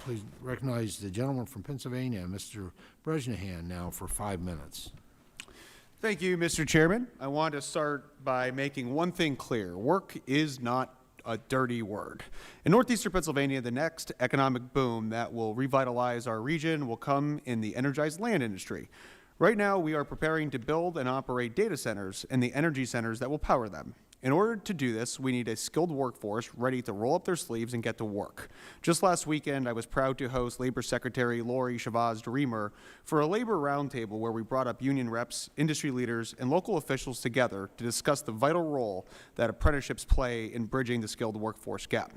Please recognize the gentleman from Pennsylvania, Mr. Bresnahan, now for 5 minutes. Thank you, Mr. Chairman. I want to start by making one thing clear. Work is not a dirty word. In northeastern Pennsylvania, the next economic boom that will revitalize our region will come in the energized land industry. Right now, we are preparing to build and operate data centers and the energy centers that will power them. In order to do this, we need a skilled workforce ready to roll up their sleeves and get to work. Just last weekend, I was proud to host Labor Secretary Lori Chavez-Dreamer for a labor roundtable where we brought up union reps, industry leaders, and local officials together to discuss the vital role that apprenticeships play in bridging the skilled workforce gap.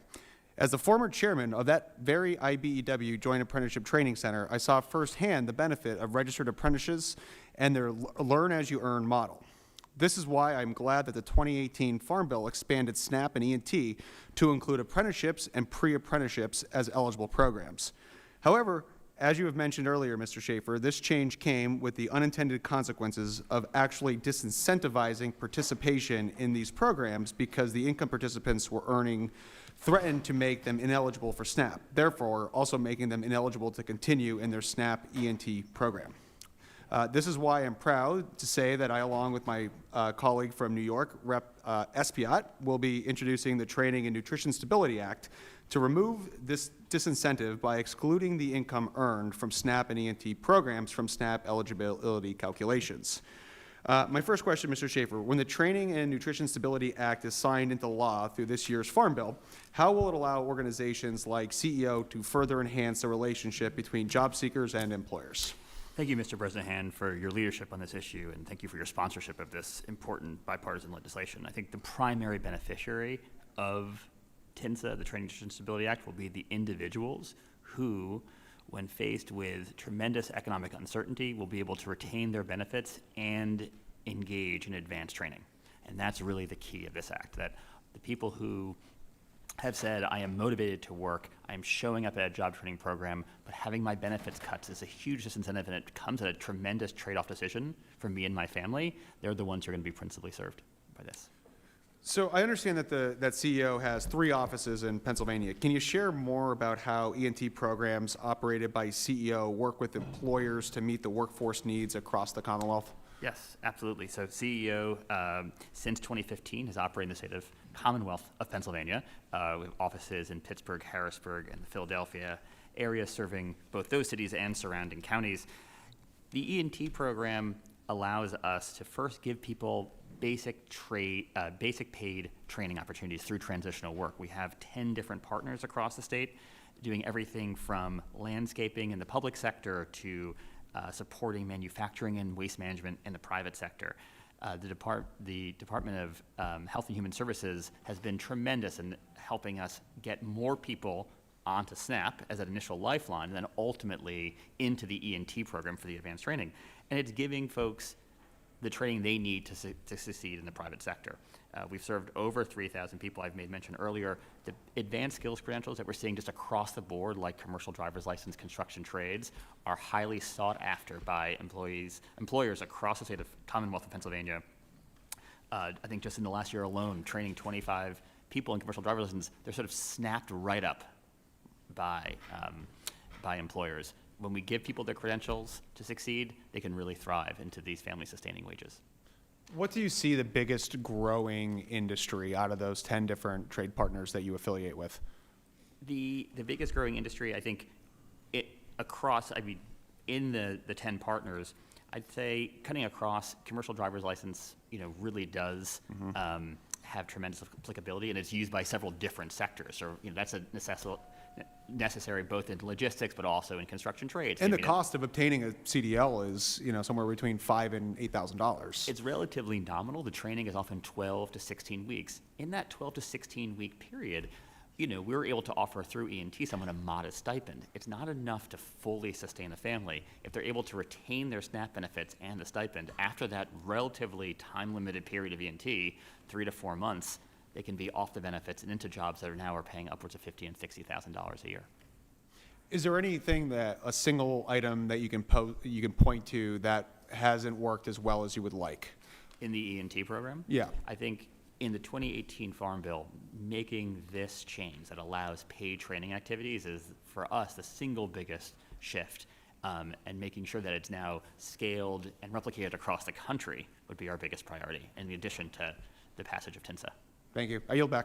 As the former chairman of that very IBEW Joint Apprenticeship Training Center, I saw firsthand the benefit of registered apprentices and their learn-as-you-earn model. This is why I'm glad that the 2018 Farm Bill expanded SNAP and E&T to include apprenticeships and pre-apprenticeships as eligible programs. However, as you have mentioned earlier, Mr. Schaefer, this change came with the unintended consequences of actually disincentivizing participation in these programs because the income participants were earning threatened to make them ineligible for SNAP, therefore also making them ineligible to continue in their SNAP E&T program. This is why I'm proud to say that I, along with my colleague from New York, Rep. Espiat, will be introducing the Training and Nutrition Stability Act to remove this disincentive by excluding the income earned from SNAP and E&T programs from SNAP eligibility calculations. My first question, Mr. Schaefer, when the Training and Nutrition Stability Act is signed into law through this year's Farm Bill, how will it allow organizations like CEO to further enhance the relationship between job seekers and employers? Thank you, Mr. Bresnahan, for your leadership on this issue, and thank you for your sponsorship of this important bipartisan legislation. I think the primary beneficiary of TNSA, the Training and Nutrition Stability Act, will be the individuals who, when faced with tremendous economic uncertainty, will be able to retain their benefits and engage in advanced training. And that's really the key of this act, that the people who have said, I am motivated to work, I am showing up at a job training program, but having my benefits cut is a huge disincentive, and it comes at a tremendous trade-off decision for me and my family. They're the ones who are going to be principally served by this. So I understand that that CEO has 3 offices in Pennsylvania. Can you share more about how E&T programs operated by CEO work with employers to meet the workforce needs across the Commonwealth? Yes, absolutely. So CEO, since 2015, has operated in the state of Commonwealth of Pennsylvania, with offices in Pittsburgh, Harrisburg, and the Philadelphia area, serving both those cities and surrounding counties. The E&T program allows us to first give people basic paid training opportunities through transitional work. We have 10 different partners across the state, doing everything from landscaping in the public sector to supporting manufacturing and waste management in the private sector. The Department of Health and Human Services has been tremendous in helping us get more people onto SNAP as an initial lifeline, and then ultimately into the E&T program for the advanced training. And it's giving folks the training they need to succeed in the private sector. We've served over 3,000 people. I've made mention earlier. The advanced skills credentials that we're seeing just across the board, like commercial driver's license, construction trades, are highly sought after by employers across the state of Commonwealth of Pennsylvania. I think just in the last year alone, training 25 people in commercial driver's license, they're sort of snapped right up by employers. When we give people their credentials to succeed, they can really thrive into these family-sustaining wages. What do you see the biggest growing industry out of those 10 different trade partners that you affiliate with? The biggest growing industry, I think, in the 10 partners, I'd say cutting across commercial driver's license, really does have tremendous applicability, and it's used by several different sectors. So, that's a necessary both in logistics but also in construction trades. And the cost of obtaining a CDL is, somewhere between $5,000 and $8,000. It's relatively nominal. The training is often 12 to 16 weeks. In that 12 to 16 week period, we're able to offer through E&T someone a modest stipend. It's not enough to fully sustain a family. If they're able to retain their SNAP benefits and the stipend after that relatively time-limited period of E&T, 3 to 4 months, they can be off the benefits and into jobs that are paying upwards of $50,000 and $60,000 a year. Is there anything a single item that you can point to that hasn't worked as well as you would like? In the E&T program? Yeah. I think in the 2018 Farm Bill, making this change that allows paid training activities is, for us, the single biggest shift. And making sure that it's now scaled and replicated across the country would be our biggest priority, in addition to the passage of TINSA. Thank you. I yield back.